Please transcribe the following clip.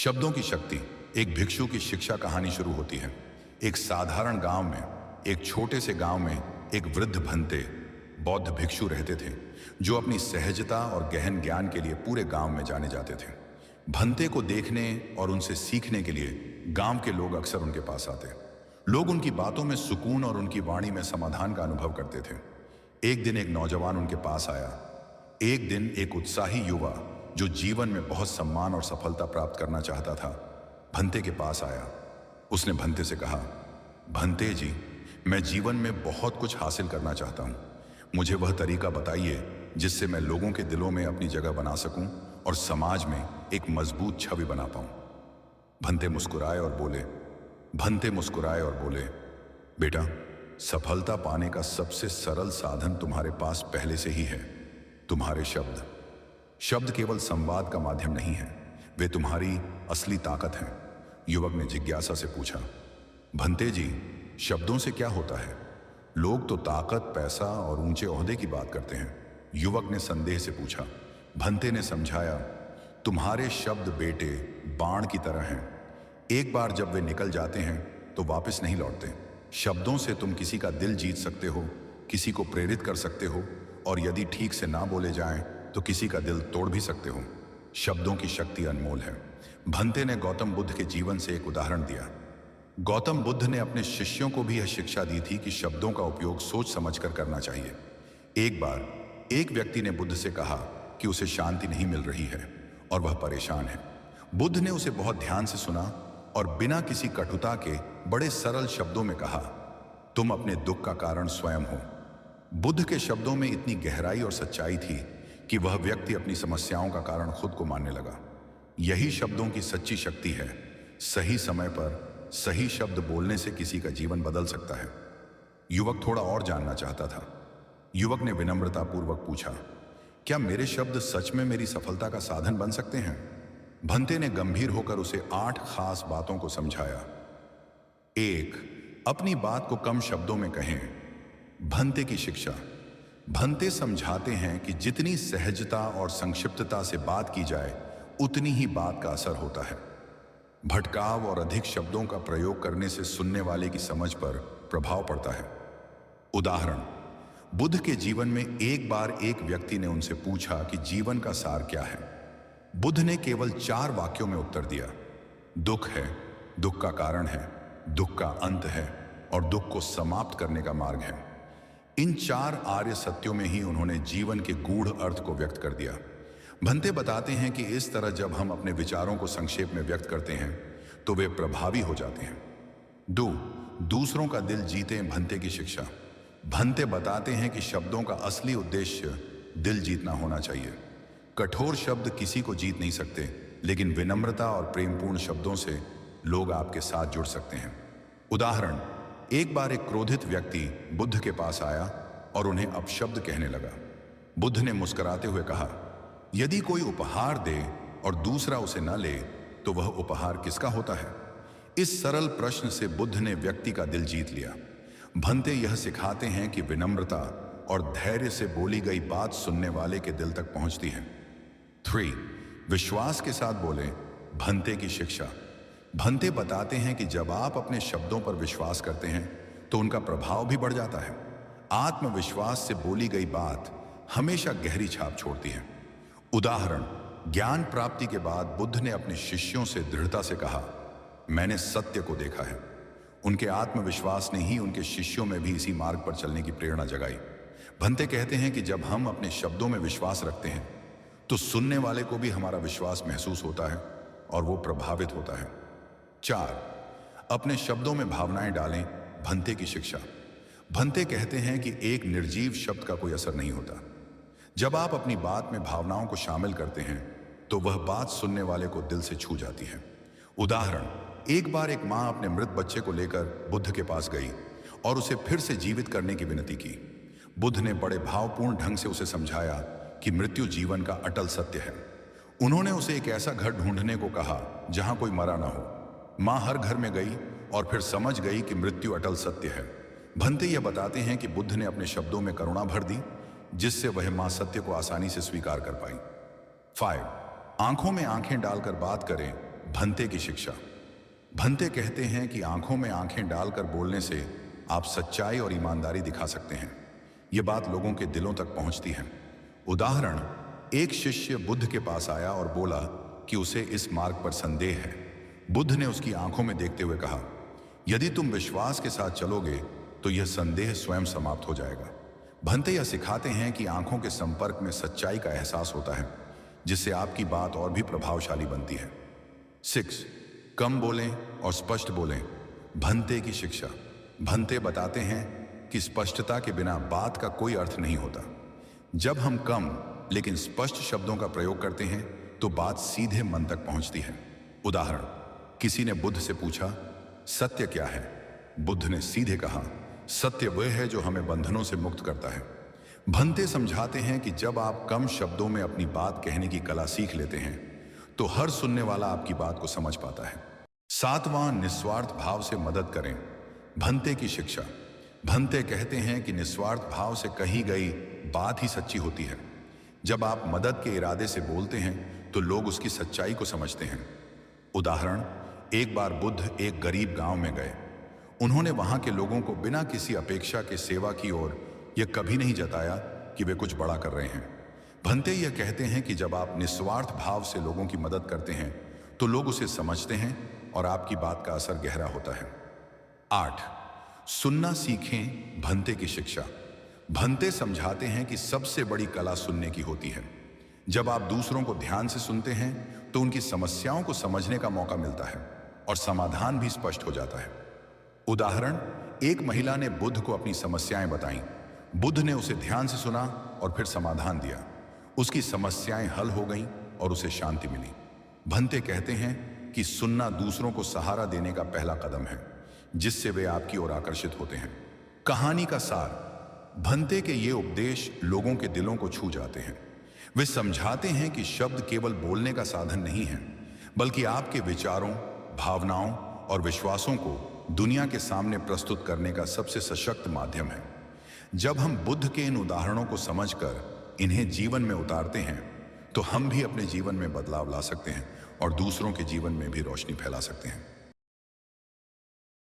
शब्दों की शक्ति। एक भिक्षु की शिक्षा कहानी शुरू होती है। एक साधारण गांव में, एक छोटे से गांव में एक वृद्ध भंते बौद्ध भिक्षु रहते थे, जो अपनी सहजता और गहन ज्ञान के लिए पूरे गांव में जाने जाते थे। भंते को देखने और उनसे सीखने के लिए गांव के लोग अक्सर उनके पास आते। लोग उनकी बातों में सुकून और उनकी वाणी में समाधान का अनुभव करते थे। एक दिन एक नौजवान उनके पास आया। एक दिन एक उत्साही युवा जो जीवन में बहुत सम्मान और सफलता प्राप्त करना चाहता था, भंते के पास आया। उसने भंते से कहा, भंते जी, मैं जीवन में बहुत कुछ हासिल करना चाहता हूँ। मुझे वह तरीका बताइए जिससे मैं लोगों के दिलों में अपनी जगह बना सकूं और समाज में एक मजबूत छवि बना पाऊं। भंते मुस्कुराए और बोले, बेटा, सफलता पाने का सबसे सरल साधन तुम्हारे पास पहले से ही है, तुम्हारे शब्द। शब्द केवल संवाद का माध्यम नहीं है, वे तुम्हारी असली ताकत हैं। युवक ने जिज्ञासा से पूछा, भंते जी, शब्दों से क्या होता है? लोग तो ताकत, पैसा और ऊंचे ओहदे की बात करते हैं। युवक ने संदेह से पूछा। भंते ने समझाया, तुम्हारे शब्द बेटे बाण की तरह हैं। एक बार जब वे निकल जाते हैं तो वापस नहीं लौटते। शब्दों से तुम किसी का दिल जीत सकते हो, किसी को प्रेरित कर सकते हो, और यदि ठीक से ना बोले जाएं तो किसी का दिल तोड़ भी सकते हो। शब्दों की शक्ति अनमोल है। भंते ने गौतम बुद्ध के जीवन से एक उदाहरण दिया। गौतम बुद्ध ने अपने शिष्यों को भी यह शिक्षा दी थी कि शब्दों का उपयोग सोच समझकर करना चाहिए। एक बार एक व्यक्ति ने बुद्ध से कहा कि उसे शांति नहीं मिल रही है और वह परेशान है। बुद्ध ने उसे बहुत ध्यान से सुना और बिना किसी कटुता के बड़े सरल शब्दों में कहा, तुम अपने दुख का कारण स्वयं हो। बुद्ध के शब्दों में इतनी गहराई और सच्चाई थी कि वह व्यक्ति अपनी समस्याओं का कारण खुद को मानने लगा। यही शब्दों की सच्ची शक्ति है। सही समय पर सही शब्द बोलने से किसी का जीवन बदल सकता है। युवक थोड़ा और जानना चाहता था। युवक ने विनम्रतापूर्वक पूछा, क्या मेरे शब्द सच में मेरी सफलता का साधन बन सकते हैं? भंते ने गंभीर होकर उसे 8 खास बातों को समझाया। 1. अपनी बात को कम शब्दों में कहें। भंते की शिक्षा। भंते समझाते हैं कि जितनी सहजता और संक्षिप्तता से बात की जाए, उतनी ही बात का असर होता है। भटकाव और अधिक शब्दों का प्रयोग करने से सुनने वाले की समझ पर प्रभाव पड़ता है। उदाहरण, बुद्ध के जीवन में एक बार एक व्यक्ति ने उनसे पूछा कि जीवन का सार क्या है। बुद्ध ने केवल 4 वाक्यों में उत्तर दिया, दुख है, दुख का कारण है, दुख का अंत है और दुख को समाप्त करने का मार्ग है। इन 4 आर्य सत्यों में ही उन्होंने जीवन के गूढ़ अर्थ को व्यक्त कर दिया। भंते बताते हैं कि इस तरह जब हम अपने विचारों को संक्षेप में व्यक्त करते हैं तो वे प्रभावी हो जाते हैं। 2. दूसरों का दिल जीतें। भंते की शिक्षा। भंते बताते हैं कि शब्दों का असली उद्देश्य दिल जीतना होना चाहिए। कठोर शब्द किसी को जीत नहीं सकते, लेकिन विनम्रता और प्रेमपूर्ण शब्दों से लोग आपके साथ जुड़ सकते हैं। उदाहरण, एक बार एक क्रोधित व्यक्ति बुद्ध के पास आया और उन्हें अपशब्द कहने लगा। बुद्ध ने मुस्कुराते हुए कहा, यदि कोई उपहार दे और दूसरा उसे न ले तो वह उपहार किसका होता है? इस सरल प्रश्न से बुद्ध ने व्यक्ति का दिल जीत लिया। भंते यह सिखाते हैं कि विनम्रता और धैर्य से बोली गई बात सुनने वाले के दिल तक पहुंचती है। 3. विश्वास के साथ बोलें। भंते की शिक्षा। भंते बताते हैं कि जब आप अपने शब्दों पर विश्वास करते हैं तो उनका प्रभाव भी बढ़ जाता है। आत्मविश्वास से बोली गई बात हमेशा गहरी छाप छोड़ती है। उदाहरण, ज्ञान प्राप्ति के बाद बुद्ध ने अपने शिष्यों से दृढ़ता से कहा, मैंने सत्य को देखा है। उनके आत्मविश्वास ने ही उनके शिष्यों में भी इसी मार्ग पर चलने की प्रेरणा जगाई। भंते कहते हैं कि जब हम अपने शब्दों में विश्वास रखते हैं तो सुनने वाले को भी हमारा विश्वास महसूस होता है और वो प्रभावित होता है। 4. अपने शब्दों में भावनाएं डालें। भंते की शिक्षा। भंते कहते हैं कि एक निर्जीव शब्द का कोई असर नहीं होता। जब आप अपनी बात में भावनाओं को शामिल करते हैं तो वह बात सुनने वाले को दिल से छू जाती है। उदाहरण, एक बार एक मां अपने मृत बच्चे को लेकर बुद्ध के पास गई और उसे फिर से जीवित करने की विनती की। बुद्ध ने बड़े भावपूर्ण ढंग से उसे समझाया कि मृत्यु जीवन का अटल सत्य है। उन्होंने उसे एक ऐसा घर ढूंढने को कहा जहां कोई मरा ना हो। मां हर घर में गई और फिर समझ गई कि मृत्यु अटल सत्य है। भंते यह बताते हैं कि बुद्ध ने अपने शब्दों में करुणा भर दी, जिससे वह मां सत्य को आसानी से स्वीकार कर पाई। 5. आंखों में आंखें डालकर बात करें। भंते की शिक्षा। भंते कहते हैं कि आंखों में आंखें डालकर बोलने से आप सच्चाई और ईमानदारी दिखा सकते हैं। ये बात लोगों के दिलों तक पहुंचती है। उदाहरण, एक शिष्य बुद्ध के पास आया और बोला कि उसे इस मार्ग पर संदेह है। बुद्ध ने उसकी आंखों में देखते हुए कहा, यदि तुम विश्वास के साथ चलोगे तो यह संदेह स्वयं समाप्त हो जाएगा। भंते यह सिखाते हैं कि आंखों के संपर्क में सच्चाई का एहसास होता है, जिससे आपकी बात और भी प्रभावशाली बनती है। 6. कम बोलें और स्पष्ट बोलें। भंते की शिक्षा। भंते बताते हैं कि स्पष्टता के बिना बात का कोई अर्थ नहीं होता। जब हम कम लेकिन स्पष्ट शब्दों का प्रयोग करते हैं तो बात सीधे मन तक पहुंचती है। उदाहरण, किसी ने बुद्ध से पूछा, सत्य क्या है? बुद्ध ने सीधे कहा, सत्य वह है जो हमें बंधनों से मुक्त करता है। भंते समझाते हैं कि जब आप कम शब्दों में अपनी बात कहने की कला सीख लेते हैं तो हर सुनने वाला आपकी बात को समझ पाता है। 7वां, निस्वार्थ भाव से मदद करें। भंते की शिक्षा। भंते कहते हैं कि निस्वार्थ भाव से कही गई बात ही सच्ची होती है। जब आप मदद के इरादे से बोलते हैं तो लोग उसकी सच्चाई को समझते हैं। उदाहरण, एक बार बुद्ध एक गरीब गांव में गए। उन्होंने वहां के लोगों को बिना किसी अपेक्षा के सेवा की और यह कभी नहीं जताया कि वे कुछ बड़ा कर रहे हैं। भंते यह कहते हैं कि जब आप निस्वार्थ भाव से लोगों की मदद करते हैं तो लोग उसे समझते हैं और आपकी बात का असर गहरा होता है। 8. सुनना सीखें। भंते की शिक्षा। भंते समझाते हैं कि सबसे बड़ी कला सुनने की होती है। जब आप दूसरों को ध्यान से सुनते हैं तो उनकी समस्याओं को समझने का मौका मिलता है और समाधान भी स्पष्ट हो जाता है। उदाहरण, एक महिला ने बुद्ध को अपनी समस्याएं बताईं। बुद्ध ने उसे ध्यान से सुना और फिर समाधान दिया। उसकी समस्याएं हल हो गईं और उसे शांति मिली। भंते कहते हैं कि सुनना दूसरों को सहारा देने का पहला कदम है, जिससे वे आपकी ओर आकर्षित होते हैं। कहानी का सार। भंते के ये उपदेश लोगों के दिलों को छू जाते हैं। वे समझाते हैं कि शब्द केवल बोलने का साधन नहीं है, बल्कि आपके विचारों, भावनाओं और विश्वासों को दुनिया के सामने प्रस्तुत करने का सबसे सशक्त माध्यम है। जब हम बुद्ध के इन उदाहरणों को समझकर इन्हें जीवन में उतारते हैं तो हम भी अपने जीवन में बदलाव ला सकते हैं और दूसरों के जीवन में भी रोशनी फैला सकते हैं।